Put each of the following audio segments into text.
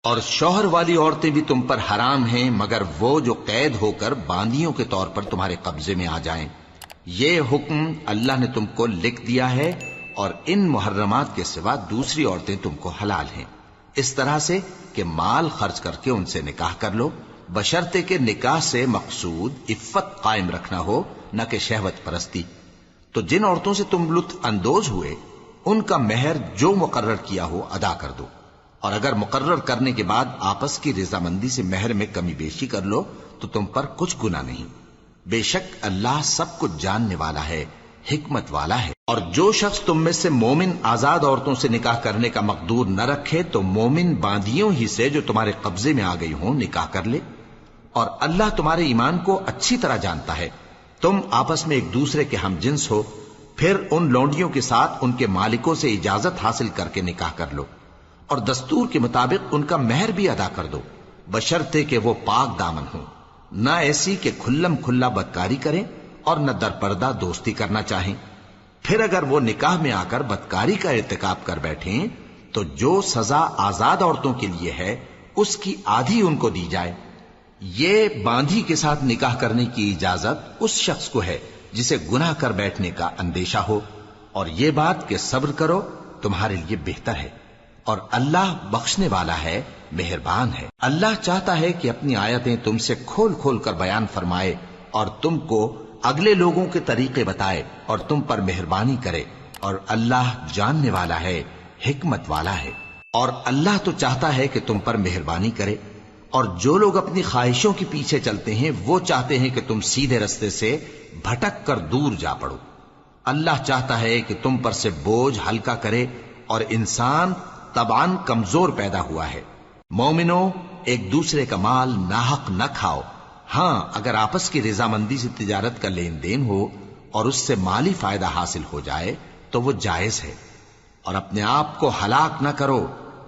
اور شوہر والی عورتیں بھی تم پر حرام ہیں مگر وہ جو قید ہو کر باندیوں کے طور پر تمہارے قبضے میں آ جائیں۔ یہ حکم اللہ نے تم کو لکھ دیا ہے، اور ان محرمات کے سوا دوسری عورتیں تم کو حلال ہیں، اس طرح سے کہ مال خرچ کر کے ان سے نکاح کر لو، بشرطے کہ نکاح سے مقصود عفت قائم رکھنا ہو، نہ کہ شہوت پرستی۔ تو جن عورتوں سے تم لطف اندوز ہوئے ان کا مہر جو مقرر کیا ہو ادا کر دو، اور اگر مقرر کرنے کے بعد آپس کی رضامندی سے مہر میں کمی بیشی کر لو تو تم پر کچھ گناہ نہیں۔ بے شک اللہ سب کچھ جاننے والا ہے، حکمت والا ہے۔ اور جو شخص تم میں سے مومن آزاد عورتوں سے نکاح کرنے کا مقدور نہ رکھے تو مومن باندیوں ہی سے جو تمہارے قبضے میں آ گئی ہوں نکاح کر لے، اور اللہ تمہارے ایمان کو اچھی طرح جانتا ہے۔ تم آپس میں ایک دوسرے کے ہم جنس ہو، پھر ان لونڈیوں کے ساتھ ان کے مالکوں سے اجازت حاصل کر کے نکاح کر لو، اور دستور کے مطابق ان کا مہر بھی ادا کر دو، بشرطے کہ وہ پاک دامن ہوں، نہ ایسی کہ کھلم کھلا بدکاری کریں اور نہ درپردہ دوستی کرنا چاہیں۔ پھر اگر وہ نکاح میں آ کر بدکاری کا ارتکاب کر بیٹھیں تو جو سزا آزاد عورتوں کے لیے ہے اس کی آدھی ان کو دی جائے۔ یہ باندھی کے ساتھ نکاح کرنے کی اجازت اس شخص کو ہے جسے گناہ کر بیٹھنے کا اندیشہ ہو، اور یہ بات کہ صبر کرو تمہارے لیے بہتر ہے، اور اللہ بخشنے والا ہے، مہربان ہے۔ اللہ چاہتا ہے کہ اپنی آیتیں تم سے کھول کھول کر بیان فرمائے اور تم کو اگلے لوگوں کے طریقے بتائے اور تم پر مہربانی کرے، اور اللہ جاننے والا ہے، حکمت والا ہے۔ اور اللہ تو چاہتا ہے کہ تم پر مہربانی کرے، اور جو لوگ اپنی خواہشوں کے پیچھے چلتے ہیں وہ چاہتے ہیں کہ تم سیدھے رستے سے بھٹک کر دور جا پڑو۔ اللہ چاہتا ہے کہ تم پر سے بوجھ ہلکا کرے، اور انسان طبعاً کمزور پیدا ہوا ہے۔ مومنوں، ایک دوسرے کا مال ناحق نہ کھاؤ، ہاں اگر آپس کی رضامندی سے تجارت کا لین دین ہو اور اس سے مالی فائدہ حاصل ہو جائے تو وہ جائز ہے، اور اپنے آپ کو ہلاک نہ کرو،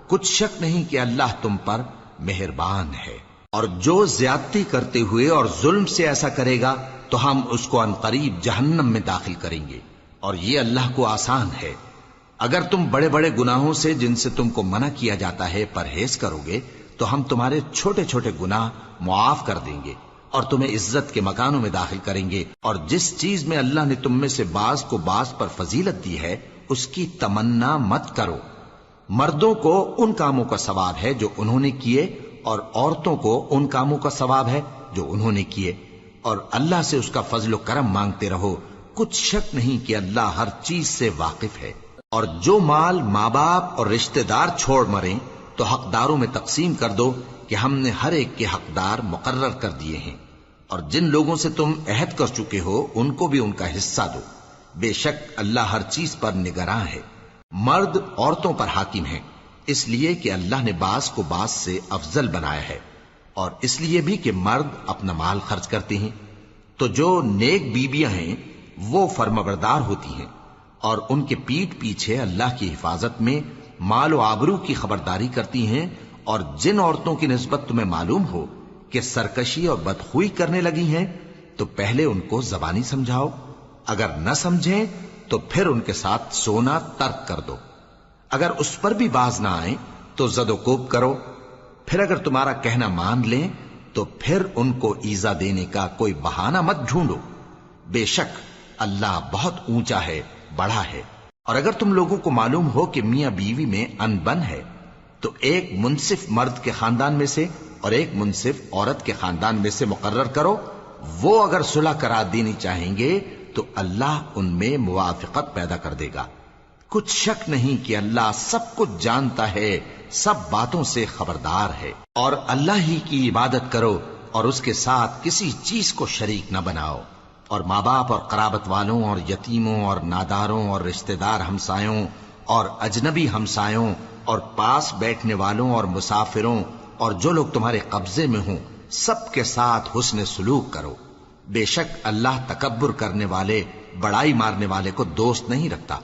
کچھ شک نہیں کہ اللہ تم پر مہربان ہے۔ اور جو زیادتی کرتے ہوئے اور ظلم سے ایسا کرے گا تو ہم اس کو عنقریب جہنم میں داخل کریں گے، اور یہ اللہ کو آسان ہے۔ اگر تم بڑے بڑے گناہوں سے جن سے تم کو منع کیا جاتا ہے پرہیز کرو گے تو ہم تمہارے چھوٹے چھوٹے گناہ معاف کر دیں گے اور تمہیں عزت کے مکانوں میں داخل کریں گے۔ اور جس چیز میں اللہ نے تم میں سے بعض کو بعض پر فضیلت دی ہے اس کی تمنا مت کرو۔ مردوں کو ان کاموں کا ثواب ہے جو انہوں نے کیے، اور عورتوں کو ان کاموں کا ثواب ہے جو انہوں نے کیے، اور اللہ سے اس کا فضل و کرم مانگتے رہو، کچھ شک نہیں کہ اللہ ہر چیز سے واقف ہے۔ اور جو مال ماں باپ اور رشتہ دار چھوڑ مریں تو حقداروں میں تقسیم کر دو کہ ہم نے ہر ایک کے حقدار مقرر کر دیے ہیں، اور جن لوگوں سے تم عہد کر چکے ہو ان کو بھی ان کا حصہ دو، بے شک اللہ ہر چیز پر نگراں ہے۔ مرد عورتوں پر حاکم ہیں، اس لیے کہ اللہ نے بعض کو بعض سے افضل بنایا ہے، اور اس لیے بھی کہ مرد اپنا مال خرچ کرتے ہیں، تو جو نیک بیویاں ہیں وہ فرمانبردار ہوتی ہیں، اور ان کے پیٹھ پیچھے اللہ کی حفاظت میں مال و آبرو کی خبرداری کرتی ہیں۔ اور جن عورتوں کی نسبت تمہیں معلوم ہو کہ سرکشی اور بدخوئی کرنے لگی ہیں تو پہلے ان کو زبانی سمجھاؤ، اگر نہ سمجھیں تو پھر ان کے ساتھ سونا ترک کر دو، اگر اس پر بھی باز نہ آئیں تو زد و کوب کرو، پھر اگر تمہارا کہنا مان لیں تو پھر ان کو ایذا دینے کا کوئی بہانہ مت ڈھونڈو، بے شک اللہ بہت اونچا ہے، بڑا ہے۔ اور اگر تم لوگوں کو معلوم ہو کہ میاں بیوی میں انبن ہے تو ایک منصف مرد کے خاندان میں سے اور ایک منصف عورت کے خاندان میں سے مقرر کرو، وہ اگر صلح کرا دینی چاہیں گے تو اللہ ان میں موافقت پیدا کر دے گا۔ کچھ شک نہیں کہ اللہ سب کچھ جانتا ہے، سب باتوں سے خبردار ہے۔ اور اللہ ہی کی عبادت کرو اور اس کے ساتھ کسی چیز کو شریک نہ بناؤ، اور ماں باپ اور قرابت والوں اور یتیموں اور ناداروں اور رشتہ دار ہمسایوں اور اجنبی ہمسایوں اور پاس بیٹھنے والوں اور مسافروں اور جو لوگ تمہارے قبضے میں ہوں سب کے ساتھ حسن سلوک کرو، بے شک اللہ تکبر کرنے والے، بڑائی مارنے والے کو دوست نہیں رکھتا۔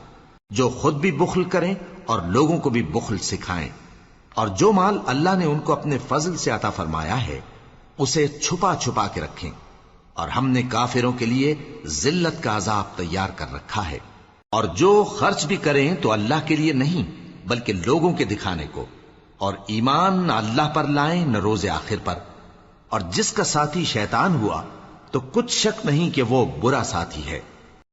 جو خود بھی بخل کریں اور لوگوں کو بھی بخل سکھائیں، اور جو مال اللہ نے ان کو اپنے فضل سے عطا فرمایا ہے اسے چھپا چھپا کے رکھیں، اور ہم نے کافروں کے لیے ذلت کا عذاب تیار کر رکھا ہے۔ اور جو خرچ بھی کریں تو اللہ کے لیے نہیں بلکہ لوگوں کے دکھانے کو، اور ایمان نہ اللہ پر لائیں نہ روز آخر پر، اور جس کا ساتھی شیطان ہوا تو کچھ شک نہیں کہ وہ برا ساتھی ہے۔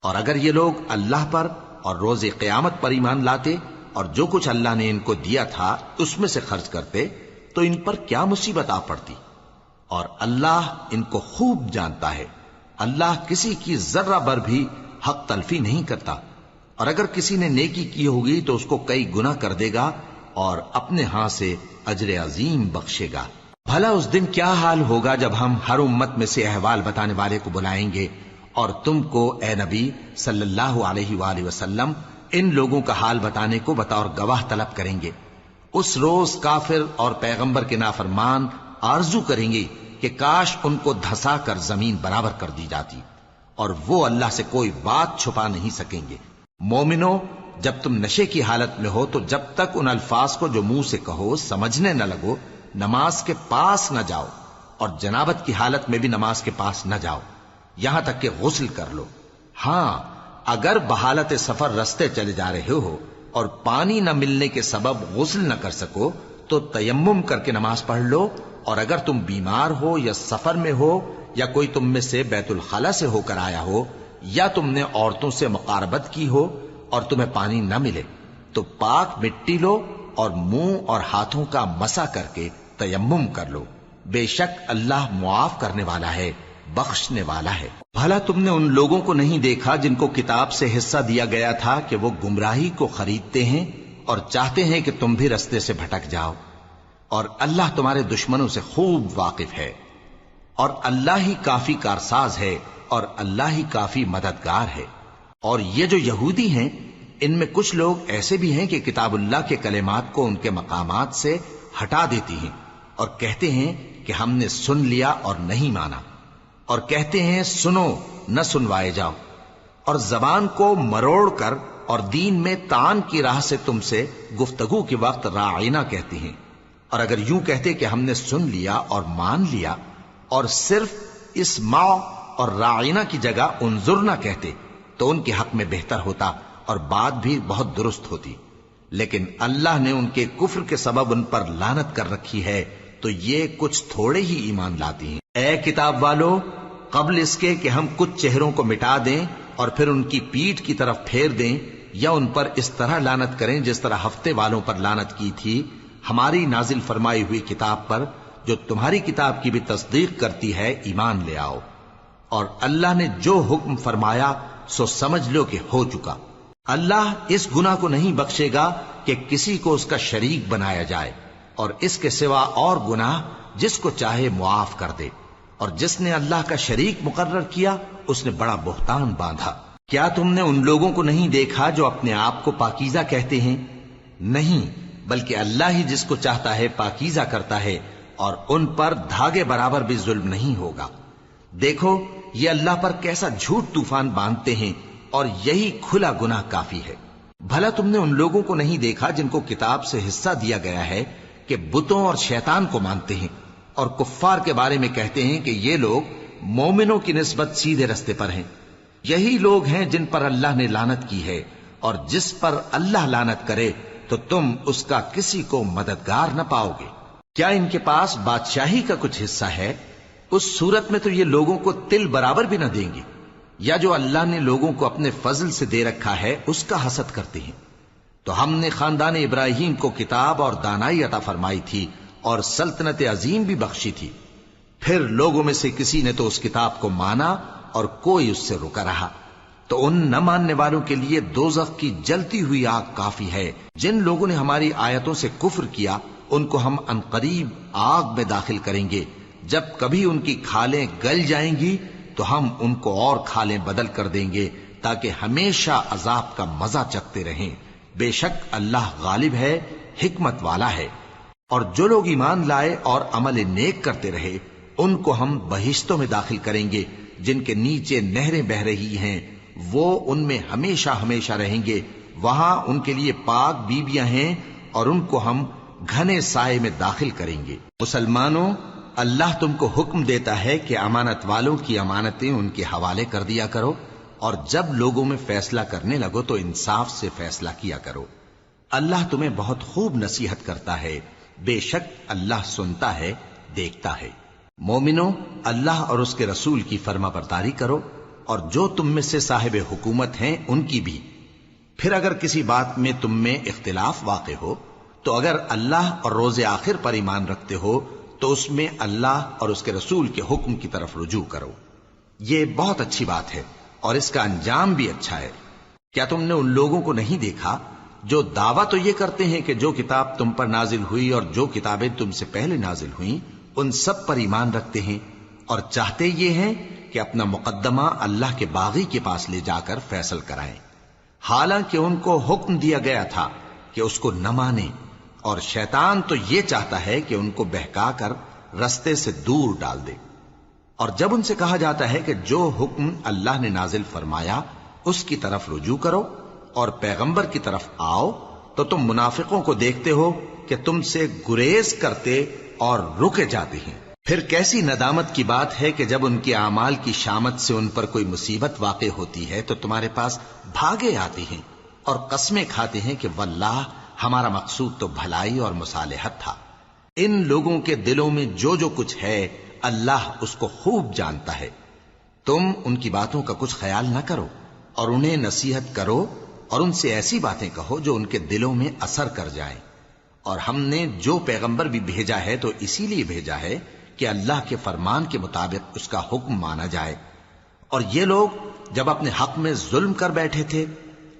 اور اگر یہ لوگ اللہ پر اور روز قیامت پر ایمان لاتے اور جو کچھ اللہ نے ان کو دیا تھا اس میں سے خرچ کرتے تو ان پر کیا مصیبت آ پڑتی، اور اللہ ان کو خوب جانتا ہے۔ اللہ کسی کی ذرہ بر بھی حق تلفی نہیں کرتا، اور اگر کسی نے نیکی کی ہوگی تو اس کو کئی گنا کر دے گا اور اپنے ہاں سے اجر عظیم بخشے گا۔ بھلا اس دن کیا حال ہوگا جب ہم ہر امت میں سے احوال بتانے والے کو بلائیں گے اور تم کو اے نبی صلی اللہ علیہ وآلہ وسلم ان لوگوں کا حال بتانے کو بطور گواہ طلب کریں گے۔ اس روز کافر اور پیغمبر کے نافرمان آرزو کریں گے کہ کاش ان کو دھسا کر زمین برابر کر دی جاتی، اور وہ اللہ سے کوئی بات چھپا نہیں سکیں گے۔ مومنو، جب تم نشے کی حالت میں ہو تو جب تک ان الفاظ کو جو منہ سے کہو سمجھنے نہ لگو نماز کے پاس نہ جاؤ، اور جنابت کی حالت میں بھی نماز کے پاس نہ جاؤ یہاں تک کہ غسل کر لو۔ ہاں، اگر بحالت سفر رستے چلے جا رہے ہو اور پانی نہ ملنے کے سبب غسل نہ کر سکو تو تیمم کر کے نماز پڑھ لو، اور اگر تم بیمار ہو یا سفر میں ہو یا کوئی تم میں سے بیت الخلا سے ہو کر آیا ہو یا تم نے عورتوں سے مقاربت کی ہو اور تمہیں پانی نہ ملے تو پاک مٹی لو اور منہ اور ہاتھوں کا مسح کر کے تیمم کر لو، بے شک اللہ معاف کرنے والا ہے، بخشنے والا ہے۔ بھلا تم نے ان لوگوں کو نہیں دیکھا جن کو کتاب سے حصہ دیا گیا تھا کہ وہ گمراہی کو خریدتے ہیں اور چاہتے ہیں کہ تم بھی رستے سے بھٹک جاؤ، اور اللہ تمہارے دشمنوں سے خوب واقف ہے، اور اللہ ہی کافی کارساز ہے اور اللہ ہی کافی مددگار ہے۔ اور یہ جو یہودی ہیں ان میں کچھ لوگ ایسے بھی ہیں کہ کتاب اللہ کے کلمات کو ان کے مقامات سے ہٹا دیتی ہیں اور کہتے ہیں کہ ہم نے سن لیا اور نہیں مانا، اور کہتے ہیں سنو نہ سنوائے جاؤ، اور زبان کو مروڑ کر اور دین میں طعن کی راہ سے تم سے گفتگو کے وقت راعینا کہتی ہیں، اور اگر یوں کہتے کہ ہم نے سن لیا اور مان لیا اور صرف اسمع اور راعینا کی جگہ انظرنا کہتے تو ان کے حق میں بہتر ہوتا اور بات بھی بہت درست ہوتی، لیکن اللہ نے ان کے کفر کے سبب ان پر لعنت کر رکھی ہے تو یہ کچھ تھوڑے ہی ایمان لاتی ہیں۔ اے کتاب والو، قبل اس کے کہ ہم کچھ چہروں کو مٹا دیں اور پھر ان کی پیٹھ کی طرف پھیر دیں یا ان پر اس طرح لعنت کریں جس طرح ہفتے والوں پر لعنت کی تھی، ہماری نازل فرمائی ہوئی کتاب پر جو تمہاری کتاب کی بھی تصدیق کرتی ہے ایمان لے آؤ، اور اللہ نے جو حکم فرمایا سو سمجھ لو کہ ہو چکا۔ اللہ اس گناہ کو نہیں بخشے گا کہ کسی کو اس کا شریک بنایا جائے، اور اس کے سوا اور گناہ جس کو چاہے معاف کر دے، اور جس نے اللہ کا شریک مقرر کیا اس نے بڑا بہتان باندھا۔ کیا تم نے ان لوگوں کو نہیں دیکھا جو اپنے آپ کو پاکیزہ کہتے ہیں؟ نہیں، بلکہ اللہ ہی جس کو چاہتا ہے پاکیزہ کرتا ہے، اور ان پر دھاگے برابر بھی ظلم نہیں ہوگا۔ دیکھو یہ اللہ پر کیسا جھوٹ طوفان باندھتے ہیں، اور یہی کھلا گناہ کافی ہے۔ بھلا تم نے ان لوگوں کو نہیں دیکھا جن کو کتاب سے حصہ دیا گیا ہے کہ بتوں اور شیطان کو مانتے ہیں، اور کفار کے بارے میں کہتے ہیں کہ یہ لوگ مومنوں کی نسبت سیدھے رستے پر ہیں۔ یہی لوگ ہیں جن پر اللہ نے لعنت کی ہے، اور جس پر اللہ لعنت کرے تو تم اس کا کسی کو مددگار نہ پاؤ گے۔ کیا ان کے پاس بادشاہی کا کچھ حصہ ہے؟ اس صورت میں تو یہ لوگوں کو تل برابر بھی نہ دیں گے، یا جو اللہ نے لوگوں کو اپنے فضل سے دے رکھا ہے اس کا حسد کرتے ہیں۔ تو ہم نے خاندان ابراہیم کو کتاب اور دانائی عطا فرمائی تھی اور سلطنت عظیم بھی بخشی تھی، پھر لوگوں میں سے کسی نے تو اس کتاب کو مانا اور کوئی اس سے رکا رہا، تو ان نہ ماننے والوں کے لیے دوزخ کی جلتی ہوئی آگ کافی ہے۔ جن لوگوں نے ہماری آیتوں سے کفر کیا ان کو ہم عنقریب آگ میں داخل کریں گے، جب کبھی ان کی کھالیں گل جائیں گی تو ہم ان کو اور کھالیں بدل کر دیں گے تاکہ ہمیشہ عذاب کا مزہ چکھتے رہیں۔ بے شک اللہ غالب ہے، حکمت والا ہے۔ اور جو لوگ ایمان لائے اور عمل نیک کرتے رہے ان کو ہم بہشتوں میں داخل کریں گے جن کے نیچے نہریں بہ رہی ہیں، وہ ان میں ہمیشہ ہمیشہ رہیں گے، وہاں ان کے لیے پاک بیویاں ہیں اور ان کو ہم گھنے سائے میں داخل کریں گے۔ مسلمانوں، اللہ تم کو حکم دیتا ہے کہ امانت والوں کی امانتیں ان کے حوالے کر دیا کرو، اور جب لوگوں میں فیصلہ کرنے لگو تو انصاف سے فیصلہ کیا کرو۔ اللہ تمہیں بہت خوب نصیحت کرتا ہے، بے شک اللہ سنتا ہے، دیکھتا ہے۔ مومنو، اللہ اور اس کے رسول کی فرما برداری کرو، اور جو تم میں سے صاحب حکومت ہیں ان کی بھی۔ پھر اگر کسی بات میں تم میں اختلاف واقع ہو تو اگر اللہ اور روز آخر پر ایمان رکھتے ہو تو اس میں اللہ اور اس کے رسول کے حکم کی طرف رجوع کرو۔ یہ بہت اچھی بات ہے اور اس کا انجام بھی اچھا ہے۔ کیا تم نے ان لوگوں کو نہیں دیکھا جو دعویٰ تو یہ کرتے ہیں کہ جو کتاب تم پر نازل ہوئی اور جو کتابیں تم سے پہلے نازل ہوئیں ان سب پر ایمان رکھتے ہیں، اور چاہتے یہ ہیں کہ اپنا مقدمہ اللہ کے باغی کے پاس لے جا کر فیصل کرائیں، حالانکہ ان کو حکم دیا گیا تھا کہ اس کو نہ مانیں، اور شیطان تو یہ چاہتا ہے کہ ان کو بہکا کر رستے سے دور ڈال دے۔ اور جب ان سے کہا جاتا ہے کہ جو حکم اللہ نے نازل فرمایا اس کی طرف رجوع کرو اور پیغمبر کی طرف آؤ، تو تم منافقوں کو دیکھتے ہو کہ تم سے گریز کرتے اور رکے جاتے ہیں۔ پھر کیسی ندامت کی بات ہے کہ جب ان کے اعمال کی شامت سے ان پر کوئی مصیبت واقع ہوتی ہے تو تمہارے پاس بھاگے آتے ہیں اور قسمیں کھاتے ہیں کہ واللہ ہمارا مقصود تو بھلائی اور مصالحت تھا۔ ان لوگوں کے دلوں میں جو جو کچھ ہے اللہ اس کو خوب جانتا ہے۔ تم ان کی باتوں کا کچھ خیال نہ کرو اور انہیں نصیحت کرو اور ان سے ایسی باتیں کہو جو ان کے دلوں میں اثر کر جائیں۔ اور ہم نے جو پیغمبر بھی بھیجا ہے تو اسی لیے بھیجا ہے کہ اللہ کے فرمان کے مطابق اس کا حکم مانا جائے۔ اور یہ لوگ جب اپنے حق میں ظلم کر بیٹھے تھے،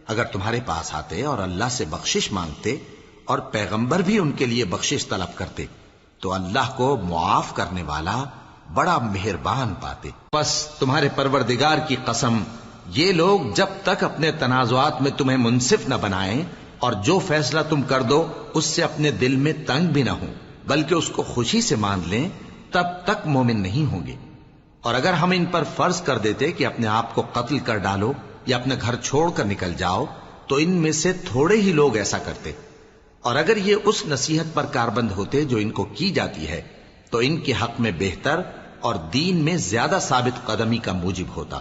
اگر تمہارے پاس آتے اور اللہ سے بخشش مانگتے اور پیغمبر بھی ان کے لیے بخشش طلب کرتے تو اللہ کو معاف کرنے والا بڑا مہربان پاتے۔ پس تمہارے پروردگار کی قسم، یہ لوگ جب تک اپنے تنازعات میں تمہیں منصف نہ بنائیں اور جو فیصلہ تم کر دو اس سے اپنے دل میں تنگ بھی نہ ہوں بلکہ اس کو خوشی سے مان لیں، تب تک مومن نہیں ہوں گے۔ اور اگر ہم ان پر فرض کر دیتے کہ اپنے آپ کو قتل کر ڈالو یا اپنا گھر چھوڑ کر نکل جاؤ تو ان میں سے تھوڑے ہی لوگ ایسا کرتے، اور اگر یہ اس نصیحت پر کاربند ہوتے جو ان کو کی جاتی ہے تو ان کے حق میں بہتر اور دین میں زیادہ ثابت قدمی کا موجب ہوتا،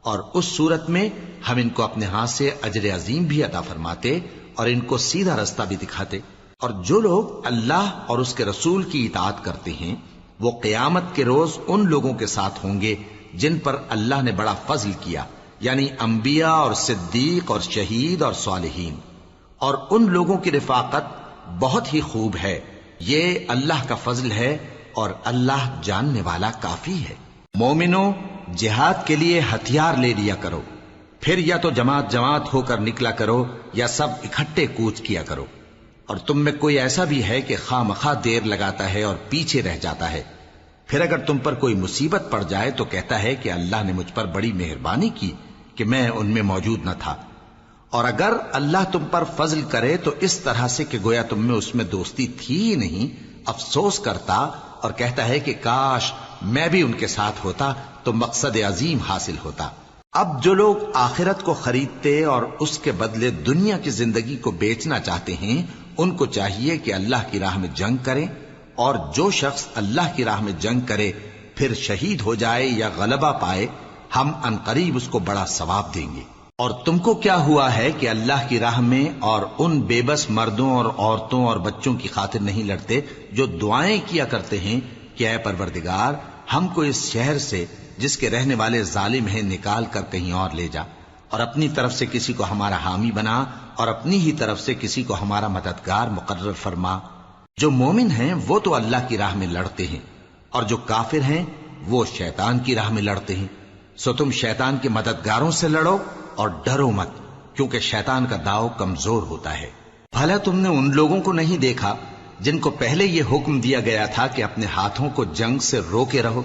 اور اس صورت میں ہم ان کو اپنے ہاتھ سے اجر عظیم بھی عطا فرماتے اور ان کو سیدھا رستہ بھی دکھاتے۔ اور جو لوگ اللہ اور اس کے رسول کی اطاعت کرتے ہیں وہ قیامت کے روز ان لوگوں کے ساتھ ہوں گے جن پر اللہ نے بڑا فضل کیا، یعنی انبیاء اور صدیق اور شہید اور صالحین، اور ان لوگوں کی رفاقت بہت ہی خوب ہے۔ یہ اللہ کا فضل ہے اور اللہ جاننے والا کافی ہے۔ مومنو، جہاد کے لیے ہتھیار لے لیا کرو، پھر یا تو جماعت جماعت ہو کر نکلا کرو یا سب اکٹھے کوچ کیا کرو۔ اور تم میں کوئی ایسا بھی ہے کہ خواہ مخواہ دیر لگاتا ہے اور پیچھے رہ جاتا ہے، پھر اگر تم پر کوئی مصیبت پڑ جائے تو کہتا ہے کہ اللہ نے مجھ پر بڑی مہربانی کی کہ میں ان میں موجود نہ تھا۔ اور اگر اللہ تم پر فضل کرے تو اس طرح سے کہ گویا تم میں اس میں دوستی تھی ہی نہیں، افسوس کرتا اور کہتا ہے کہ کاش میں بھی ان کے ساتھ ہوتا تو مقصد عظیم حاصل ہوتا۔ اب جو لوگ آخرت کو خریدتے اور اس کے بدلے دنیا کی زندگی کو بیچنا چاہتے ہیں ان کو چاہیے کہ اللہ کی راہ میں جنگ کریں، اور جو شخص اللہ کی راہ میں جنگ کرے پھر شہید ہو جائے یا غلبہ پائے ہم عنقریب اس کو بڑا ثواب دیں گے۔ اور تم کو کیا ہوا ہے کہ اللہ کی راہ میں اور ان بے بس مردوں اور عورتوں اور بچوں کی خاطر نہیں لڑتے جو دعائیں کیا کرتے ہیں کہ اے پروردگار ہم کو اس شہر سے جس کے رہنے والے ظالم ہیں نکال کر کہیں اور لے جا، اور اپنی طرف سے کسی کو ہمارا حامی بنا اور اپنی ہی طرف سے کسی کو ہمارا مددگار مقرر فرما۔ جو مومن ہیں وہ تو اللہ کی راہ میں لڑتے ہیں، اور جو کافر ہیں وہ شیطان کی راہ میں لڑتے ہیں، سو تم شیطان کے مددگاروں سے لڑو اور ڈرو مت، کیونکہ شیطان کا داؤ کمزور ہوتا ہے۔ بھلا تم نے ان لوگوں کو نہیں دیکھا جن کو پہلے یہ حکم دیا گیا تھا کہ اپنے ہاتھوں کو جنگ سے روکے رہو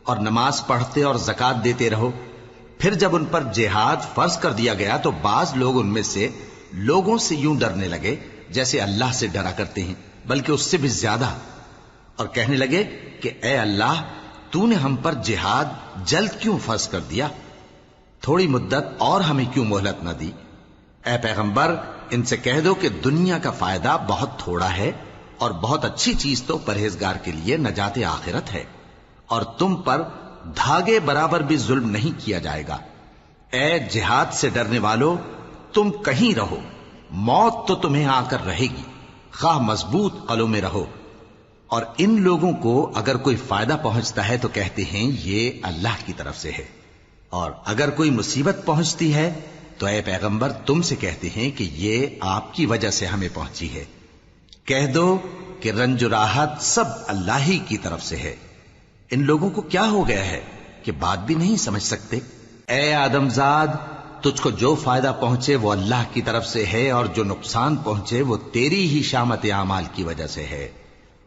اور نماز پڑھتے اور زکوٰۃ دیتے رہو، پھر جب ان پر جہاد فرض کر دیا گیا تو بعض لوگ ان میں سے لوگوں سے یوں ڈرنے لگے جیسے اللہ سے ڈرا کرتے ہیں، بلکہ اس سے بھی زیادہ، اور کہنے لگے کہ اے اللہ تو نے ہم پر جہاد جلد کیوں فرض کر دیا، تھوڑی مدت اور ہمیں کیوں مہلت نہ دی۔ اے پیغمبر ان سے کہہ دو کہ دنیا کا فائدہ بہت تھوڑا ہے اور بہت اچھی چیز تو پرہیزگار کے لیے نجات آخرت ہے، اور تم پر دھاگے برابر بھی ظلم نہیں کیا جائے گا۔ اے جہاد سے ڈرنے والو، تم کہیں رہو، موت تو تمہیں آ کر رہے گی، خواہ مضبوط قلعوں میں رہو. اور ان لوگوں کو اگر کوئی فائدہ پہنچتا ہے تو کہتے ہیں یہ اللہ کی طرف سے ہے، اور اگر کوئی مصیبت پہنچتی ہے تو اے پیغمبر تم سے کہتے ہیں کہ یہ آپ کی وجہ سے ہمیں پہنچی ہے. کہہ دو کہ رنج و راحت سب اللہ ہی کی طرف سے ہے. ان لوگوں کو کیا ہو گیا ہے کہ بات بھی نہیں سمجھ سکتے؟ اے آدم زاد، تجھ کو جو فائدہ پہنچے وہ اللہ کی طرف سے ہے، اور جو نقصان پہنچے وہ تیری ہی شامت اعمال کی وجہ سے ہے.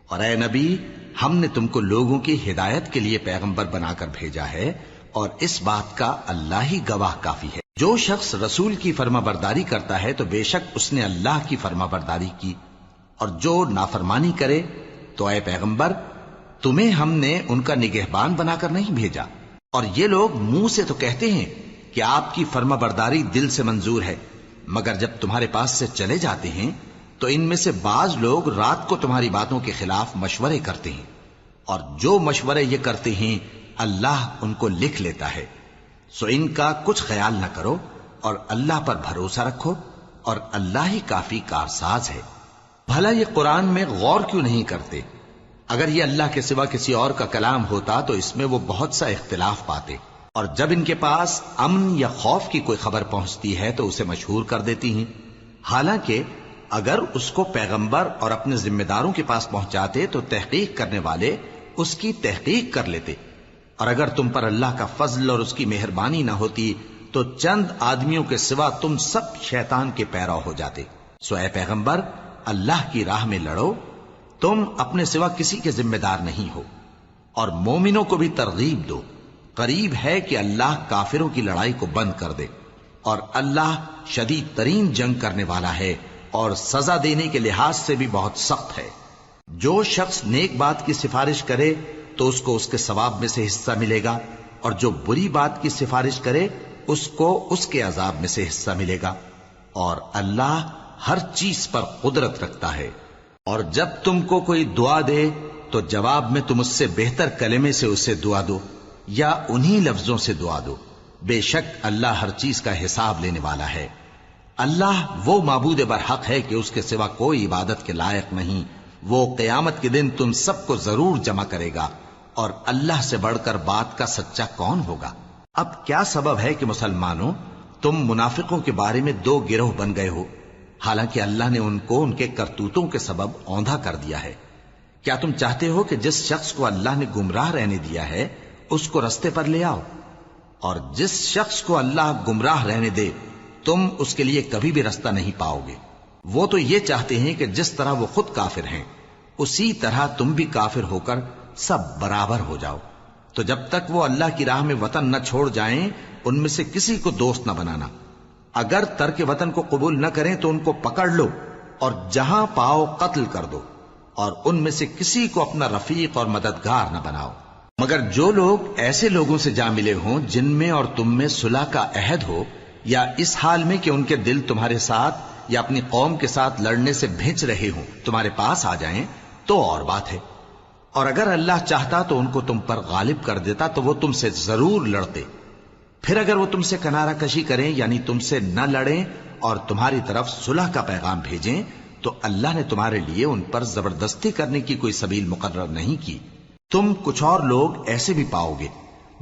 اور اے نبی، ہم نے تم کو لوگوں کی ہدایت کے لیے پیغمبر بنا کر بھیجا ہے، اور اس بات کا اللہ ہی گواہ کافی ہے. جو شخص رسول کی فرما برداری کرتا ہے تو بے شک اس نے اللہ کی فرما برداری کی، اور جو نافرمانی کرے تو اے پیغمبر تمہیں ہم نے ان کا نگہبان بنا کر نہیں بھیجا. اور یہ لوگ منہ سے تو کہتے ہیں کہ آپ کی فرما برداری دل سے منظور ہے، مگر جب تمہارے پاس سے چلے جاتے ہیں تو ان میں سے بعض لوگ رات کو تمہاری باتوں کے خلاف مشورے کرتے ہیں، اور جو مشورے یہ کرتے ہیں اللہ ان کو لکھ لیتا ہے. سو ان کا کچھ خیال نہ کرو اور اللہ پر بھروسہ رکھو، اور اللہ ہی کافی کارساز ہے. بھلا یہ قرآن میں غور کیوں نہیں کرتے؟ اگر یہ اللہ کے سوا کسی اور کا کلام ہوتا تو اس میں وہ بہت سا اختلاف پاتے. اور جب ان کے پاس امن یا خوف کی کوئی خبر پہنچتی ہے تو اسے مشہور کر دیتی ہیں، حالانکہ اگر اس کو پیغمبر اور اپنے ذمہ داروں کے پاس پہنچاتے تو تحقیق کرنے والے اس کی تحقیق کر لیتے. اور اگر تم پر اللہ کا فضل اور اس کی مہربانی نہ ہوتی تو چند آدمیوں کے سوا تم سب شیطان کے پیرو ہو جاتے. سو اے پیغمبر اللہ کی راہ میں لڑو، تم اپنے سوا کسی کے ذمہ دار نہیں ہو. اور مومنوں کو بھی ترغیب دو، قریب ہے کہ اللہ کافروں کی لڑائی کو بند کر دے، اور اللہ شدید ترین جنگ کرنے والا ہے اور سزا دینے کے لحاظ سے بھی بہت سخت ہے. جو شخص نیک بات کی سفارش کرے تو اس کو اس کے ثواب میں سے حصہ ملے گا، اور جو بری بات کی سفارش کرے اس کو اس کے عذاب میں سے حصہ ملے گا. اور اللہ ہر چیز پر قدرت رکھتا ہے. اور جب تم کو کوئی دعا دے تو جواب میں تم اس سے بہتر کلمے سے اسے دعا دو یا انہی لفظوں سے دعا دو. بے شک اللہ ہر چیز کا حساب لینے والا ہے. اللہ وہ معبود برحق ہے کہ اس کے سوا کوئی عبادت کے لائق نہیں. وہ قیامت کے دن تم سب کو ضرور جمع کرے گا، اور اللہ سے بڑھ کر بات کا سچا کون ہوگا؟ اب کیا سبب ہے کہ مسلمانوں تم منافقوں کے بارے میں دو گروہ بن گئے ہو، حالانکہ اللہ نے ان کو ان کے کرتوتوں کے سبب اوندھا کر دیا ہے؟ کیا تم چاہتے ہو کہ جس شخص کو اللہ نے گمراہ رہنے دیا ہے اس کو رستے پر لے آؤ، اور جس شخص کو اللہ گمراہ رہنے دے تم اس کے لیے کبھی بھی رستہ نہیں پاؤ گے؟ وہ تو یہ چاہتے ہیں کہ جس طرح وہ خود کافر ہیں اسی طرح تم بھی کافر ہو کر سب برابر ہو جاؤ. تو جب تک وہ اللہ کی راہ میں وطن نہ چھوڑ جائیں ان میں سے کسی کو دوست نہ بنانا. اگر ترک وطن کو قبول نہ کریں تو ان کو پکڑ لو اور جہاں پاؤ قتل کر دو، اور ان میں سے کسی کو اپنا رفیق اور مددگار نہ بناؤ. مگر جو لوگ ایسے لوگوں سے جا ملے ہوں جن میں اور تم میں صلح کا عہد ہو، یا اس حال میں کہ ان کے دل تمہارے ساتھ یا اپنی قوم کے ساتھ لڑنے سے بھنچ رہے ہوں، تمہارے پاس آ جائیں تو اور بات ہے. اور اگر اللہ چاہتا تو ان کو تم پر غالب کر دیتا تو وہ تم سے ضرور لڑتے. پھر اگر وہ تم سے کنارہ کشی کریں یعنی تم سے نہ لڑیں اور تمہاری طرف صلح کا پیغام بھیجیں تو اللہ نے تمہارے لیے ان پر زبردستی کرنے کی کوئی سبیل مقرر نہیں کی. تم کچھ اور لوگ ایسے بھی پاؤ گے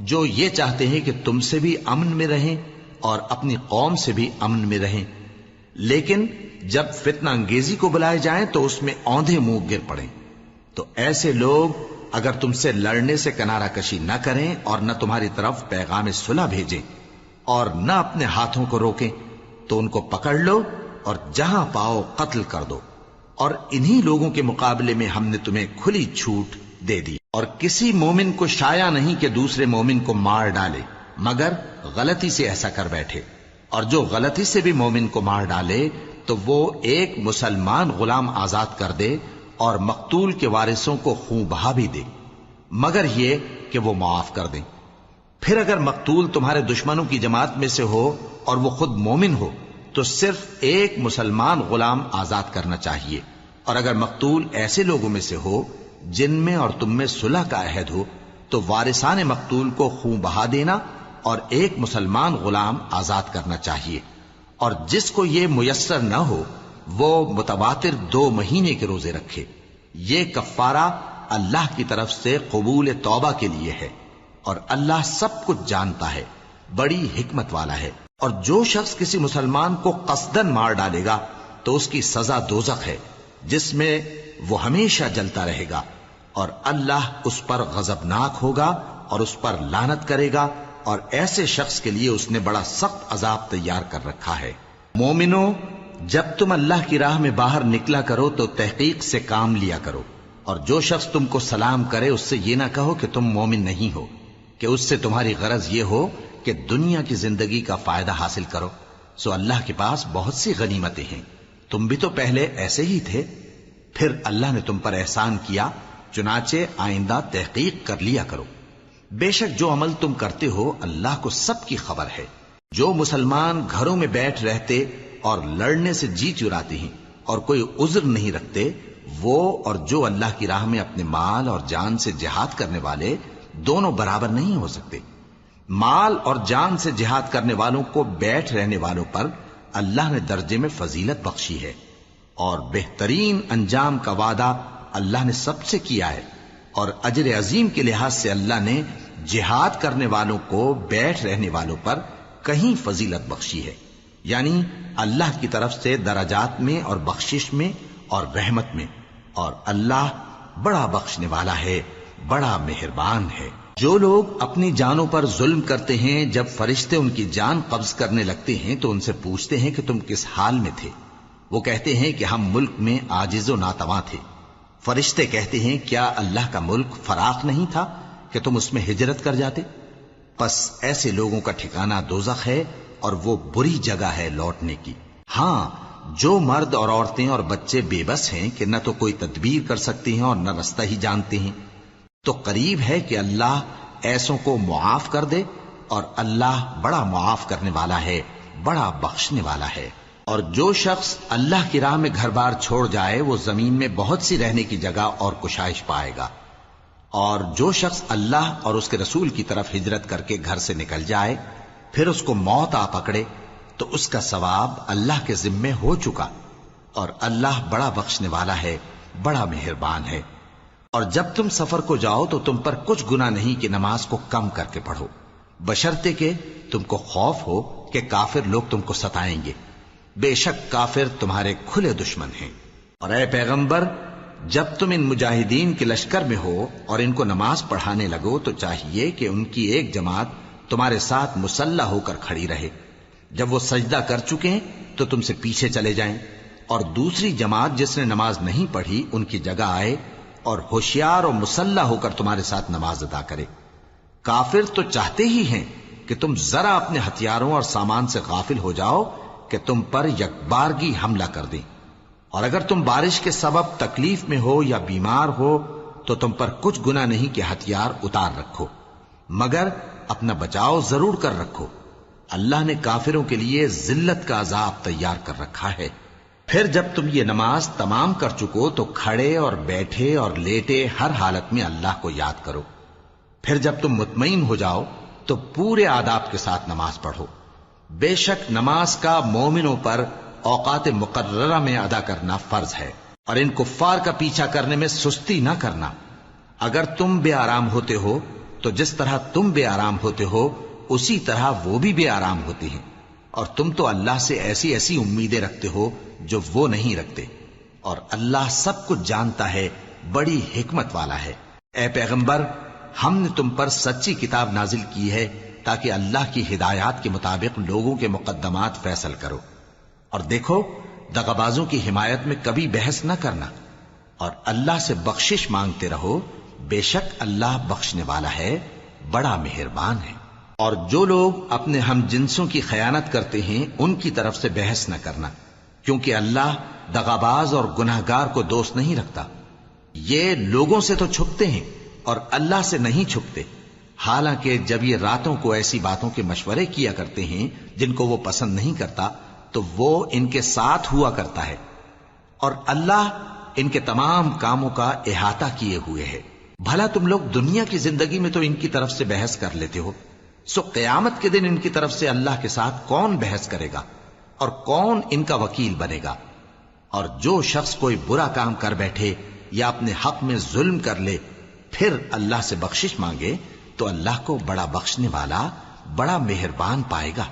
جو یہ چاہتے ہیں کہ تم سے بھی امن میں رہیں اور اپنی قوم سے بھی امن میں رہیں، لیکن جب فتنہ انگیزی کو بلائے جائیں تو اس میں اوندھے منہ گر پڑیں. تو ایسے لوگ اگر تم سے لڑنے سے کنارہ کشی نہ کریں اور نہ تمہاری طرف پیغام صلح بھیجیں اور نہ اپنے ہاتھوں کو روکیں تو ان کو پکڑ لو اور جہاں پاؤ قتل کر دو. اور انہی لوگوں کے مقابلے میں ہم نے تمہیں کھلی چھوٹ دے دی. اور کسی مومن کو شایع نہیں کہ دوسرے مومن کو مار ڈالے مگر غلطی سے ایسا کر بیٹھے، اور جو غلطی سے بھی مومن کو مار ڈالے تو وہ ایک مسلمان غلام آزاد کر دے اور مقتول کے وارثوں کو خون بہا بھی دے، مگر یہ کہ وہ معاف کر دیں. پھر اگر مقتول تمہارے دشمنوں کی جماعت میں سے ہو اور وہ خود مومن ہو تو صرف ایک مسلمان غلام آزاد کرنا چاہیے. اور اگر مقتول ایسے لوگوں میں سے ہو جن میں اور تم میں صلح کا عہد ہو تو وارثان مقتول کو خون بہا دینا اور ایک مسلمان غلام آزاد کرنا چاہیے. اور جس کو یہ میسر نہ ہو وہ متواتر 2 مہینے کے روزے رکھے. یہ کفارہ اللہ کی طرف سے قبول توبہ کے لیے ہے، اور اللہ سب کچھ جانتا ہے، بڑی حکمت والا ہے. اور جو شخص کسی مسلمان کو قصدن مار ڈالے گا تو اس کی سزا دوزخ ہے، جس میں وہ ہمیشہ جلتا رہے گا، اور اللہ اس پر غضبناک ہوگا اور اس پر لعنت کرے گا، اور ایسے شخص کے لیے اس نے بڑا سخت عذاب تیار کر رکھا ہے. مومنو، جب تم اللہ کی راہ میں باہر نکلا کرو تو تحقیق سے کام لیا کرو، اور جو شخص تم کو سلام کرے اس سے یہ نہ کہو کہ تم مومن نہیں ہو، کہ اس سے تمہاری غرض یہ ہو کہ دنیا کی زندگی کا فائدہ حاصل کرو. سو اللہ کے پاس بہت سی غنیمتیں ہیں، تم بھی تو پہلے ایسے ہی تھے، پھر اللہ نے تم پر احسان کیا، چنانچہ آئندہ تحقیق کر لیا کرو. بے شک جو عمل تم کرتے ہو اللہ کو سب کی خبر ہے. جو مسلمان گھروں میں بیٹھ رہتے اور لڑنے سے جی چراتے ہیں اور کوئی عذر نہیں رکھتے، وہ اور جو اللہ کی راہ میں اپنے مال اور جان سے جہاد کرنے والے دونوں برابر نہیں ہو سکتے. مال اور جان سے جہاد کرنے والوں کو بیٹھ رہنے والوں پر اللہ نے درجے میں فضیلت بخشی ہے، اور بہترین انجام کا وعدہ اللہ نے سب سے کیا ہے. اور اجر عظیم کے لحاظ سے اللہ نے جہاد کرنے والوں کو بیٹھ رہنے والوں پر کہیں فضیلت بخشی ہے، یعنی اللہ کی طرف سے درجات میں اور بخشش میں اور رحمت میں. اور اللہ بڑا بخشنے والا ہے، بڑا مہربان ہے. جو لوگ اپنی جانوں پر ظلم کرتے ہیں، جب فرشتے ان کی جان قبض کرنے لگتے ہیں تو ان سے پوچھتے ہیں کہ تم کس حال میں تھے؟ وہ کہتے ہیں کہ ہم ملک میں عاجز و ناتواں تھے. فرشتے کہتے ہیں کیا اللہ کا ملک فراخ نہیں تھا کہ تم اس میں ہجرت کر جاتے؟ پس ایسے لوگوں کا ٹھکانہ دوزخ ہے، اور وہ بری جگہ ہے لوٹنے کی. ہاں، جو مرد اور عورتیں اور بچے بے بس ہیں کہ نہ تو کوئی تدبیر کر سکتے ہیں اور نہ رستہ ہی جانتے ہیں، تو قریب ہے کہ اللہ ایسوں کو معاف کر دے، اور اللہ بڑا معاف کرنے والا ہے، بڑا بخشنے والا ہے. اور جو شخص اللہ کی راہ میں گھر بار چھوڑ جائے وہ زمین میں بہت سی رہنے کی جگہ اور کشائش پائے گا. اور جو شخص اللہ اور اس کے رسول کی طرف ہجرت کر کے گھر سے نکل جائے پھر اس کو موت آ پکڑے تو اس کا ثواب اللہ کے ذمے ہو چکا، اور اللہ بڑا بخشنے والا ہے، بڑا مہربان ہے. اور جب تم سفر کو جاؤ تو تم پر کچھ گناہ نہیں کہ نماز کو کم کر کے پڑھو، بشرطے کہ تم کو خوف ہو کہ کافر لوگ تم کو ستائیں گے. بے شک کافر تمہارے کھلے دشمن ہیں. اور اے پیغمبر، جب تم ان مجاہدین کے لشکر میں ہو اور ان کو نماز پڑھانے لگو تو چاہیے کہ ان کی ایک جماعت تمہارے ساتھ مسلح ہو کر کھڑی رہے. جب وہ سجدہ کر چکے تو تم سے پیچھے چلے جائیں، اور دوسری جماعت جس نے نماز نہیں پڑھی ان کی جگہ آئے اور ہوشیار اور مسلح ہو کر تمہارے ساتھ نماز ادا کرے. کافر تو چاہتے ہی ہیں کہ تم ذرا اپنے ہتھیاروں اور سامان سے غافل ہو جاؤ کہ تم پر یکبارگی حملہ کر دیں. اور اگر تم بارش کے سبب تکلیف میں ہو یا بیمار ہو تو تم پر کچھ گناہ نہیں کہ ہتھیار اتار رکھو، مگر اپنا بچاؤ ضرور کر رکھو. اللہ نے کافروں کے لیے ذلت کا عذاب تیار کر رکھا ہے. پھر جب تم یہ نماز تمام کر چکو تو کھڑے اور بیٹھے اور لیٹے ہر حالت میں اللہ کو یاد کرو. پھر جب تم مطمئن ہو جاؤ تو پورے آداب کے ساتھ نماز پڑھو. بے شک نماز کا مومنوں پر اوقات مقررہ میں ادا کرنا فرض ہے، اور ان کفار کا پیچھا کرنے میں سستی نہ کرنا. اگر تم بے آرام ہوتے ہو تو جس طرح تم بے آرام ہوتے ہو اسی طرح وہ بھی بے آرام ہوتے ہیں، اور تم تو اللہ سے ایسی ایسی امیدیں رکھتے ہو جو وہ نہیں رکھتے، اور اللہ سب کچھ جانتا ہے، بڑی حکمت والا ہے. اے پیغمبر، ہم نے تم پر سچی کتاب نازل کی ہے تاکہ اللہ کی ہدایات کے مطابق لوگوں کے مقدمات فیصل کرو. اور دیکھو، دغابازوں کی حمایت میں کبھی بحث نہ کرنا، اور اللہ سے بخشش مانگتے رہو. بے شک اللہ بخشنے والا ہے، بڑا مہربان ہے. اور جو لوگ اپنے ہم جنسوں کی خیانت کرتے ہیں ان کی طرف سے بحث نہ کرنا، کیونکہ اللہ دغاباز اور گناہگار کو دوست نہیں رکھتا. یہ لوگوں سے تو چھپتے ہیں اور اللہ سے نہیں چھپتے، حالانکہ جب یہ راتوں کو ایسی باتوں کے مشورے کیا کرتے ہیں جن کو وہ پسند نہیں کرتا تو وہ ان کے ساتھ ہوا کرتا ہے، اور اللہ ان کے تمام کاموں کا احاطہ کیے ہوئے ہے. بھلا تم لوگ دنیا کی زندگی میں تو ان کی طرف سے بحث کر لیتے ہو، سو قیامت کے دن ان کی طرف سے اللہ کے ساتھ کون بحث کرے گا اور کون ان کا وکیل بنے گا؟ اور جو شخص کوئی برا کام کر بیٹھے یا اپنے حق میں ظلم کر لے پھر اللہ سے بخشش مانگے تو اللہ کو بڑا بخشنے والا بڑا مہربان پائے گا.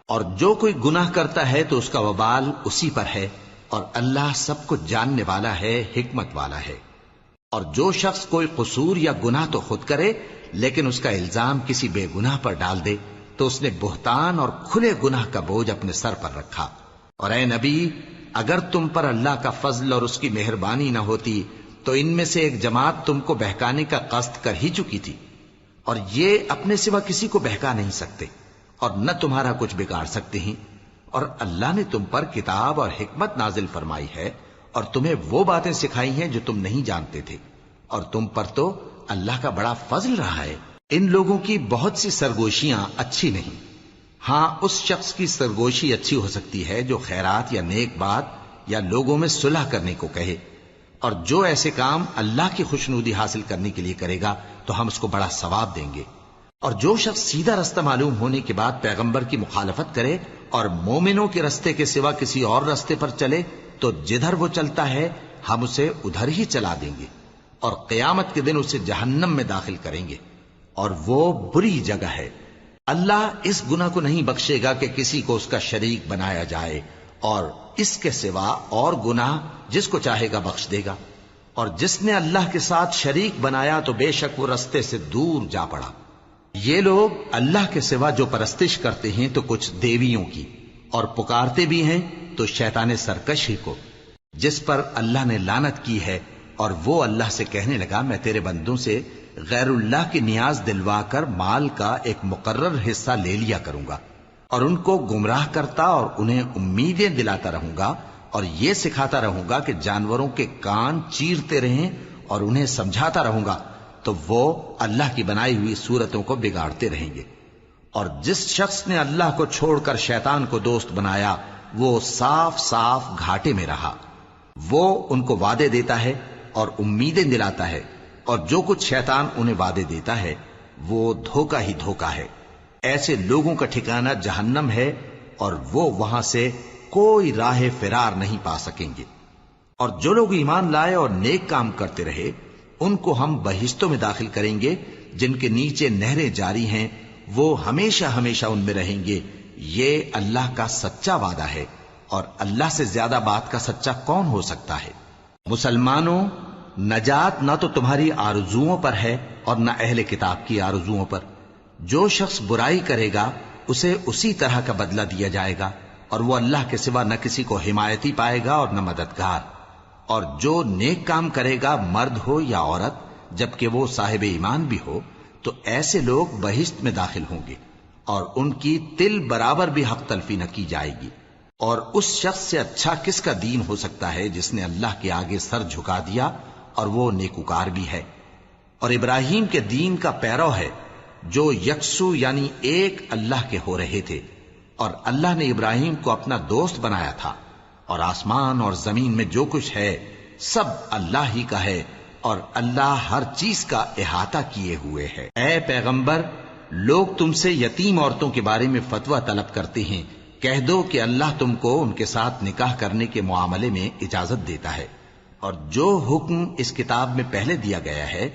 اور جو کوئی گناہ کرتا ہے تو اس کا وبال اسی پر ہے، اور اللہ سب کچھ جاننے والا ہے، حکمت والا ہے. اور جو شخص کوئی قصور یا گناہ تو خود کرے لیکن اس کا الزام کسی بے گناہ پر ڈال دے تو اس نے بہتان اور کھلے گناہ کا بوجھ اپنے سر پر رکھا. اور اے نبی، اگر تم پر اللہ کا فضل اور اس کی مہربانی نہ ہوتی تو ان میں سے ایک جماعت تم کو بہکانے کا قصد کر ہی چکی تھی، اور یہ اپنے سوا کسی کو بہکا نہیں سکتے اور نہ تمہارا کچھ بگاڑ سکتے ہیں. اور اللہ نے تم پر کتاب اور حکمت نازل فرمائی ہے اور تمہیں وہ باتیں سکھائی ہیں جو تم نہیں جانتے تھے، اور تم پر تو اللہ کا بڑا فضل رہا ہے. ان لوگوں کی بہت سی سرگوشیاں اچھی نہیں. ہاں، اس شخص کی سرگوشی اچھی ہو سکتی ہے جو خیرات یا نیک بات یا لوگوں میں صلح کرنے کو کہے، اور جو ایسے کام اللہ کی خوشنودی حاصل کرنے کے لیے کرے گا تو ہم اس کو بڑا ثواب دیں گے. اور جو شخص سیدھا رستہ معلوم ہونے کے بعد پیغمبر کی مخالفت کرے اور مومنوں کے رستے کے سوا کسی اور رستے پر چلے تو جدھر وہ چلتا ہے ہم اسے ادھر ہی چلا دیں گے، اور قیامت کے دن اسے جہنم میں داخل کریں گے، اور وہ بری جگہ ہے. اللہ اس گناہ کو نہیں بخشے گا کہ کسی کو اس کا شریک بنایا جائے، اور اس کے سوا اور گناہ جس کو چاہے گا بخش دے گا. اور جس نے اللہ کے ساتھ شریک بنایا تو بے شک وہ رستے سے دور جا پڑا. یہ لوگ اللہ کے سوا جو پرستش کرتے ہیں تو کچھ دیویوں کی، اور پکارتے بھی ہیں تو شیطان سرکش ہی کو، جس پر اللہ نے لعنت کی ہے. اور وہ اللہ سے کہنے لگا میں تیرے بندوں سے غیر اللہ کی نیاز دلوا کر مال کا ایک مقرر حصہ لے لیا کروں گا، اور ان کو گمراہ کرتا اور انہیں امیدیں دلاتا رہوں گا، اور یہ سکھاتا رہوں گا کہ جانوروں کے کان چیرتے رہیں، اور انہیں سمجھاتا رہوں گا تو وہ اللہ کی بنائی ہوئی صورتوں کو بگاڑتے رہیں گے. اور جس شخص نے اللہ کو چھوڑ کر شیطان کو دوست بنایا وہ صاف صاف گھاٹے میں رہا. وہ ان کو وعدے دیتا ہے اور امیدیں دلاتا ہے، اور جو کچھ شیطان انہیں وعدے دیتا ہے وہ دھوکہ ہی دھوکہ ہے. ایسے لوگوں کا ٹھکانہ جہنم ہے، اور وہ وہاں سے کوئی راہ فرار نہیں پا سکیں گے. اور جو لوگ ایمان لائے اور نیک کام کرتے رہے ان کو ہم بہشتوں میں داخل کریں گے جن کے نیچے نہریں جاری ہیں، وہ ہمیشہ ہمیشہ ان میں رہیں گے. یہ اللہ کا سچا وعدہ ہے، اور اللہ سے زیادہ بات کا سچا کون ہو سکتا ہے. مسلمانوں، نجات نہ تو تمہاری آرزوؤں پر ہے اور نہ اہل کتاب کی آرزوؤں پر. جو شخص برائی کرے گا اسے اسی طرح کا بدلہ دیا جائے گا، اور وہ اللہ کے سوا نہ کسی کو حمایتی پائے گا اور نہ مددگار. اور جو نیک کام کرے گا مرد ہو یا عورت جبکہ وہ صاحب ایمان بھی ہو تو ایسے لوگ بہشت میں داخل ہوں گے، اور ان کی تل برابر بھی حق تلفی نہ کی جائے گی. اور اس شخص سے اچھا کس کا دین ہو سکتا ہے جس نے اللہ کے آگے سر جھکا دیا اور وہ نیکوکار بھی ہے. اور ابراہیم کے دین کا پیرو ہے جو یکسو یعنی ایک اللہ کے ہو رہے تھے، اور اللہ نے ابراہیم کو اپنا دوست بنایا تھا. اور آسمان اور زمین میں جو کچھ ہے سب اللہ ہی کا ہے، اور اللہ ہر چیز کا احاطہ کیے ہوئے ہے. اے پیغمبر، لوگ تم سے یتیم عورتوں کے بارے میں فتویٰ طلب کرتے ہیں، کہہ دو کہ اللہ تم کو ان کے ساتھ نکاح کرنے کے معاملے میں اجازت دیتا ہے، اور جو حکم اس کتاب میں پہلے دیا گیا ہے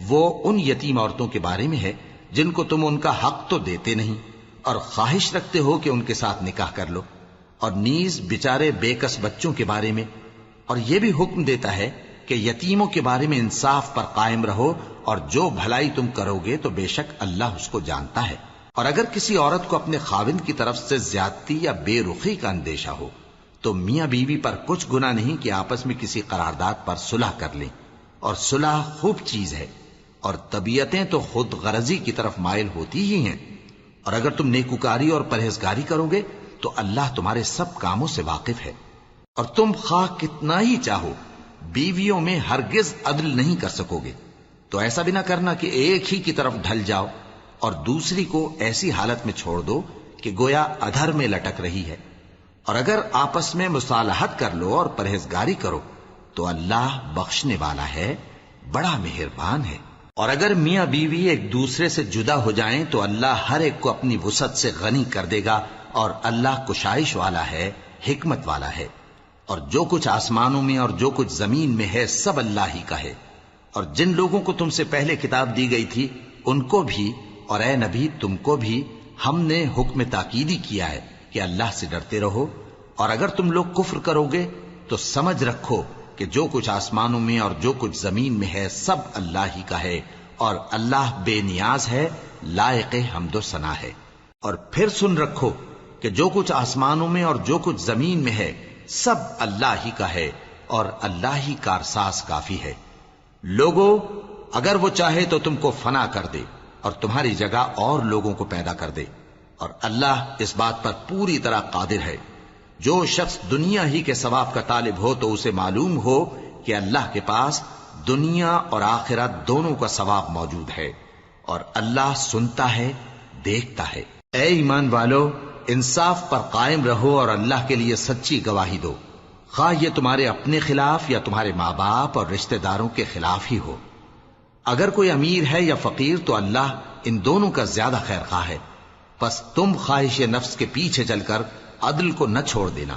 وہ ان یتیم عورتوں کے بارے میں ہے جن کو تم ان کا حق تو دیتے نہیں اور خواہش رکھتے ہو کہ ان کے ساتھ نکاح کر لو، اور نیز بیچارے بے کس بچوں کے بارے میں. اور یہ بھی حکم دیتا ہے کہ یتیموں کے بارے میں انصاف پر قائم رہو، اور جو بھلائی تم کرو گے تو بے شک اللہ اس کو جانتا ہے. اور اگر کسی عورت کو اپنے خاوند کی طرف سے زیادتی یا بے رخی کا اندیشہ ہو تو میاں بیوی پر کچھ گناہ نہیں کہ آپس میں کسی قرارداد پر صلح کر لیں، اور صلح خوب چیز ہے. اور طبیعتیں تو خود غرضی کی طرف مائل ہوتی ہی ہیں. اور اگر تم نیکوکاری اور پرہیزگاری کرو گے تو اللہ تمہارے سب کاموں سے واقف ہے. اور تم خواہ کتنا ہی چاہو بیویوں میں ہرگز عدل نہیں کر سکو گے، تو ایسا بھی نہ کرنا کہ ایک ہی کی طرف ڈھل جاؤ اور دوسری کو ایسی حالت میں چھوڑ دو کہ گویا ادھر میں لٹک رہی ہے. اور اگر آپس میں مصالحت کر لو اور پرہیزگاری کرو تو اللہ بخشنے والا ہے، بڑا مہربان ہے. اور اگر میاں بیوی ایک دوسرے سے جدا ہو جائیں تو اللہ ہر ایک کو اپنی وسعت سے غنی کر دے گا، اور اللہ کشائش والا ہے، حکمت والا ہے. اور جو کچھ آسمانوں میں اور جو کچھ زمین میں ہے سب اللہ ہی کا ہے۔ اور جن لوگوں کو تم سے پہلے کتاب دی گئی تھی ان کو بھی اور اے نبی تم کو بھی ہم نے حکم تاکیدی کیا ہے کہ اللہ سے ڈرتے رہو، اور اگر تم لوگ کفر کرو گے تو سمجھ رکھو کہ جو کچھ آسمانوں میں اور جو کچھ زمین میں ہے سب اللہ ہی کا ہے، اور اللہ بے نیاز ہے، لائق حمد و ثنا ہے۔ اور پھر سن رکھو کہ جو کچھ آسمانوں میں اور جو کچھ زمین میں ہے سب اللہ ہی کا ہے، اور اللہ ہی کارساز کافی ہے۔ لوگو اگر وہ چاہے تو تم کو فنا کر دے اور تمہاری جگہ اور لوگوں کو پیدا کر دے، اور اللہ اس بات پر پوری طرح قادر ہے۔ جو شخص دنیا ہی کے ثواب کا طالب ہو تو اسے معلوم ہو کہ اللہ کے پاس دنیا اور آخرت دونوں کا ثواب موجود ہے، اور اللہ سنتا ہے، دیکھتا ہے۔ اے ایمان والو، انصاف پر قائم رہو اور اللہ کے لیے سچی گواہی دو، خواہ یہ تمہارے اپنے خلاف یا تمہارے ماں باپ اور رشتہ داروں کے خلاف ہی ہو۔ اگر کوئی امیر ہے یا فقیر تو اللہ ان دونوں کا زیادہ خیر خواہ ہے، پس تم خواہش نفس کے پیچھے چل کر عدل کو نہ چھوڑ دینا۔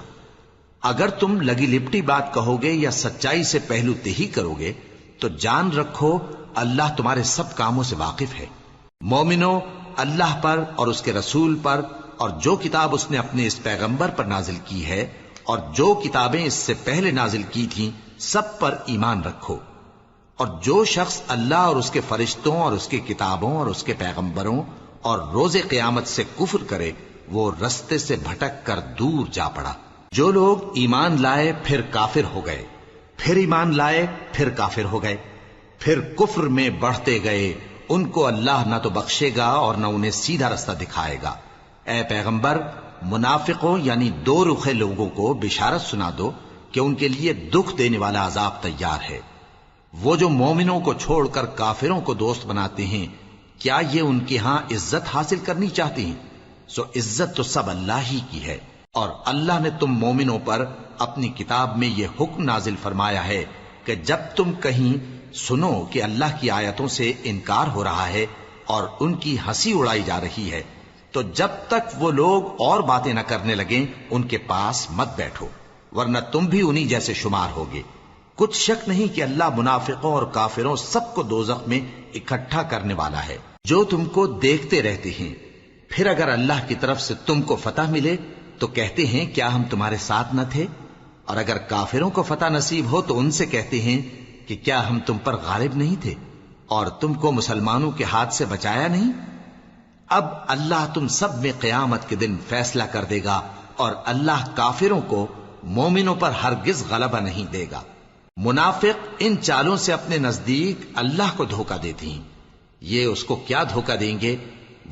اگر تم لگی لپٹی بات کہو گے یا سچائی سے پہلو تہی کرو گے تو جان رکھو اللہ تمہارے سب کاموں سے واقف ہے۔ مومنو، اللہ پر اور اس کے رسول پر اور جو کتاب اس نے اپنے اس پیغمبر پر نازل کی ہے اور جو کتابیں اس سے پہلے نازل کی تھیں سب پر ایمان رکھو۔ اور جو شخص اللہ اور اس کے فرشتوں اور اس کی کتابوں اور اس کے پیغمبروں اور روز قیامت سے کفر کرے وہ رستے سے بھٹک کر دور جا پڑا۔ جو لوگ ایمان لائے پھر کافر ہو گئے، پھر ایمان لائے پھر کافر ہو گئے، پھر کفر میں بڑھتے گئے، ان کو اللہ نہ تو بخشے گا اور نہ انہیں سیدھا رستہ دکھائے گا۔ اے پیغمبر، منافقوں یعنی دو رخے لوگوں کو بشارت سنا دو کہ ان کے لیے دکھ دینے والا عذاب تیار ہے۔ وہ جو مومنوں کو چھوڑ کر کافروں کو دوست بناتے ہیں، کیا یہ ان کے ہاں عزت حاصل کرنی چاہتے ہیں؟ سو عزت تو سب اللہ ہی کی ہے۔ اور اللہ نے تم مومنوں پر اپنی کتاب میں یہ حکم نازل فرمایا ہے کہ جب تم کہیں سنو کہ اللہ کی آیتوں سے انکار ہو رہا ہے اور ان کی ہنسی اڑائی جا رہی ہے تو جب تک وہ لوگ اور باتیں نہ کرنے لگیں ان کے پاس مت بیٹھو، ورنہ تم بھی انہی جیسے شمار ہوگے۔ کچھ شک نہیں کہ اللہ منافقوں اور کافروں سب کو دوزخ میں اکٹھا کرنے والا ہے، جو تم کو دیکھتے رہتے ہیں۔ پھر اگر اللہ کی طرف سے تم کو فتح ملے تو کہتے ہیں کیا ہم تمہارے ساتھ نہ تھے، اور اگر کافروں کو فتح نصیب ہو تو ان سے کہتے ہیں کہ کیا ہم تم پر غالب نہیں تھے اور تم کو مسلمانوں کے ہاتھ سے بچایا نہیں۔ اب اللہ تم سب میں قیامت کے دن فیصلہ کر دے گا، اور اللہ کافروں کو مومنوں پر ہرگز غلبہ نہیں دے گا۔ منافق ان چالوں سے اپنے نزدیک اللہ کو دھوکہ دیتی ہیں، یہ اس کو کیا دھوکہ دیں گے،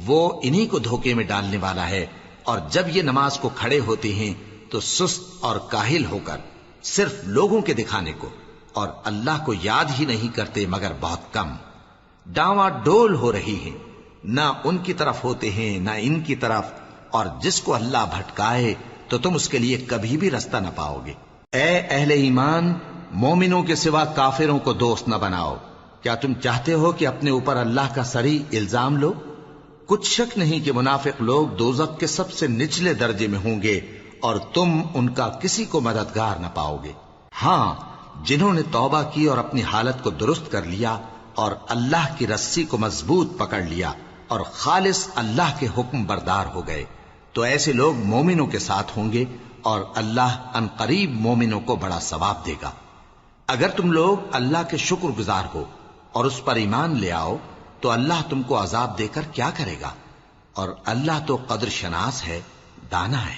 وہ انہی کو دھوکے میں ڈالنے والا ہے۔ اور جب یہ نماز کو کھڑے ہوتے ہیں تو سست اور کاہل ہو کر صرف لوگوں کے دکھانے کو اور اللہ کو یاد ہی نہیں کرتے مگر بہت کم، ڈاواں ڈول ہو رہی ہیں، نہ ان کی طرف ہوتے ہیں نہ ان کی طرف، اور جس کو اللہ بھٹکائے تو تم اس کے لیے کبھی بھی رستہ نہ پاؤ گے۔ اے اہل ایمان، مومنوں کے سوا کافروں کو دوست نہ بناؤ۔ کیا تم چاہتے ہو کہ اپنے اوپر اللہ کا صریح الزام لو؟ کچھ شک نہیں کہ منافق لوگ دوزخ کے سب سے نچلے درجے میں ہوں گے اور تم ان کا کسی کو مددگار نہ پاؤ گے۔ ہاں، جنہوں نے توبہ کی اور اپنی حالت کو درست کر لیا اور اللہ کی رسی کو مضبوط پکڑ لیا اور خالص اللہ کے حکم بردار ہو گئے تو ایسے لوگ مومنوں کے ساتھ ہوں گے، اور اللہ ان قریب مومنوں کو بڑا ثواب دے گا۔ اگر تم لوگ اللہ کے شکر گزار ہو اور اس پر ایمان لے آؤ تو اللہ تم کو عذاب دے کر کیا کرے گا، اور اللہ تو قدر شناس ہے، دانا ہے۔